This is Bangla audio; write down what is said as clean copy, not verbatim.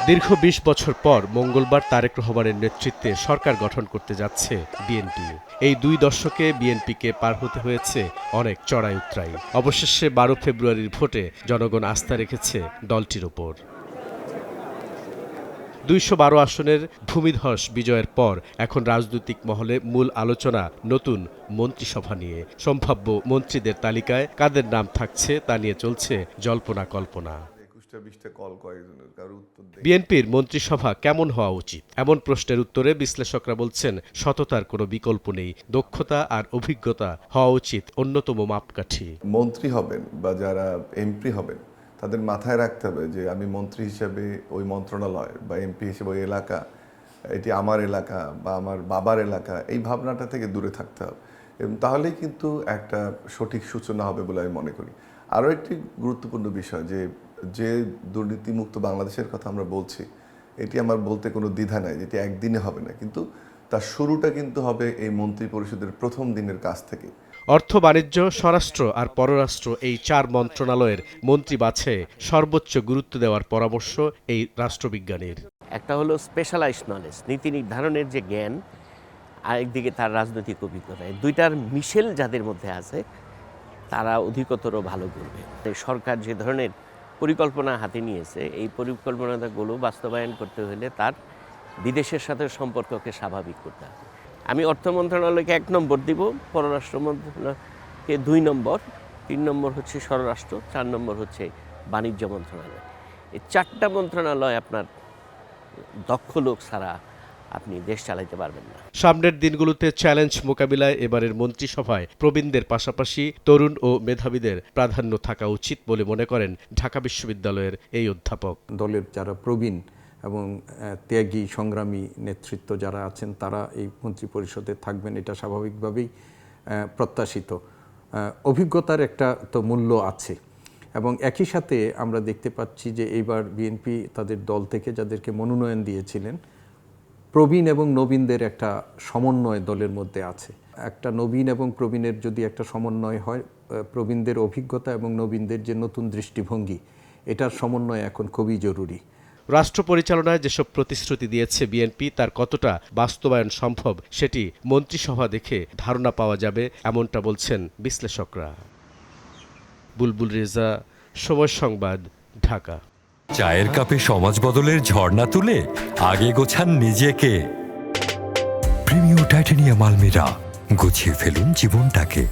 দীর্ঘ ২০ বছর পর মঙ্গলবার তারেক রহমানের নেতৃত্বে সরকার গঠন করতে যাচ্ছে বিএনপি। এই ২ দশকে বিএনপিকে পার হতে হয়েছে অনেক চড়াই উতরাই। অবশেষে ১২ ফেব্রুয়ারির ভোটে জনগণ আস্থা রেখেছে দলটির ওপর। ২১২ আসনের ভূমিধস বিজয়ের পর এখন রাজনৈতিক মহলে মূল আলোচনা নতুন মন্ত্রিসভা নিয়ে। সম্ভাব্য মন্ত্রীদের তালিকায় কাদের নাম থাকছে তা নিয়ে চলছে জল্পনা কল্পনা। বিএনপির মন্ত্রিসভা কেমন হওয়া উচিত, এমন প্রশ্নের উত্তরে বিশ্লেষকরা বলছেন সততার কোনো বিকল্প নেই, দক্ষতা আর অভিজ্ঞতা হওয়া উচিত অন্যতম মাপকাঠি। মন্ত্রী হবেন বা যারা এমপি হবেন তাদের মাথায় রাখতে হবে যে আমি মন্ত্রী হিসেবে ওই মন্ত্রণালয় বা এমপি হিসেবে ওই এলাকা, এটি আমার এলাকা বা আমার বাবার এলাকা, এই ভাবনাটা থেকে দূরে থাকতে হবে এবং তাহলেই কিন্তু একটা সঠিক সূচনা হবে বলে আমি মনে করি। আরও একটি গুরুত্বপূর্ণ বিষয় যে দুর্নীতিমুক্ত বাংলাদেশের কথা আমরা বলছি, এটি আমার বলতে কোনো দ্বিধা নাই, যেটি একদিনে হবে না, কিন্তু তার শুরুটা কিন্তু হবে এই মন্ত্রী পরিষদের প্রথম দিনের কাজ থেকে। অর্থ, বাণিজ্য, স্বরাষ্ট্র আর পররাষ্ট্র এই ৪ মন্ত্রণালয়ের মন্ত্রী বাছাইয়ে সর্বোচ্চ গুরুত্ব দেওয়ার পরামর্শ এই রাষ্ট্রবিজ্ঞানীর। একটা হলো স্পেশালাইজড নলেজ, নীতি নির্ধারণের যে জ্ঞান, আরেকদিকে তার রাজনৈতিক অভিজ্ঞতা। দুইটার মিশেল যাদের মধ্যে আছে তারা অধিকতর ভালো করবে। সরকার যে ধরনের পরিকল্পনা হাতে নিয়েছে, এই পরিকল্পনাগুলো বাস্তবায়ন করতে হলে তার বিদেশের সাথে সম্পর্ককে স্বাভাবিক করতে হবে। আমি অর্থ মন্ত্রণালয়কে ১ নম্বর দিব, পররাষ্ট্র মন্ত্রণালয়কে ২ নম্বর, ৩ নম্বর হচ্ছে স্বরাষ্ট্র, ৪ নম্বর হচ্ছে বাণিজ্য মন্ত্রণালয়। এই ৪টা মন্ত্রণালয় আপনার দক্ষ লোক ছাড়া আপনি দেশ চালাইতে পারবেন না। সামনের দিনগুলোতে চ্যালেঞ্জ মোকাবিলায় এবারের মন্ত্রিসভায় প্রবীণদের পাশাপাশি তরুণ ও মেধাবীদের প্রাধান্য থাকা উচিত বলে মনে করেন ঢাকা বিশ্ববিদ্যালয়ের এই অধ্যাপক। দলের যারা প্রবীণ এবং ত্যাগী সংগ্রামী নেতৃত্ব যারা আছেন তারা এই মন্ত্রী পরিষদে থাকবেন, এটা স্বাভাবিকভাবেই প্রত্যাশিত। অভিজ্ঞতার একটা তো মূল্য আছে এবং একই সাথে আমরা দেখতে পাচ্ছি যে এইবার বিএনপি তাদের দল থেকে যাদেরকে মনোনয়ন দিয়েছিলেন, প্রবীণ এবং নবীনদের একটা সমন্বয় দলের মধ্যে আছে। একটা নবীন এবং প্রবীণের যদি একটা সমন্বয় হয়, প্রবীণদের অভিজ্ঞতা এবং নবীনদের যে নতুন দৃষ্টিভঙ্গি, এটার সমন্বয় এখন খুবই জরুরি। রাষ্ট্র পরিচালনায় যেসব প্রতিশ্রুতি দিয়েছে বিএনপি, তার কতটা বাস্তবায়ন সম্ভব সেটি মন্ত্রিসভা দেখে ধারণা পাওয়া যাবে, এমনটা বলছেন বিশ্লেষকরা। বুলবুল রেজা, সময় সংবাদ, ঢাকা। চায়ের কাপে সমাজ বদলের ঝর্ণা তুলে আগে গোছান নিজেকে। প্রিমিয়াম টাইটানিয়াম আলমিরা, গুছিয়ে ফেলুন জীবনটাকে।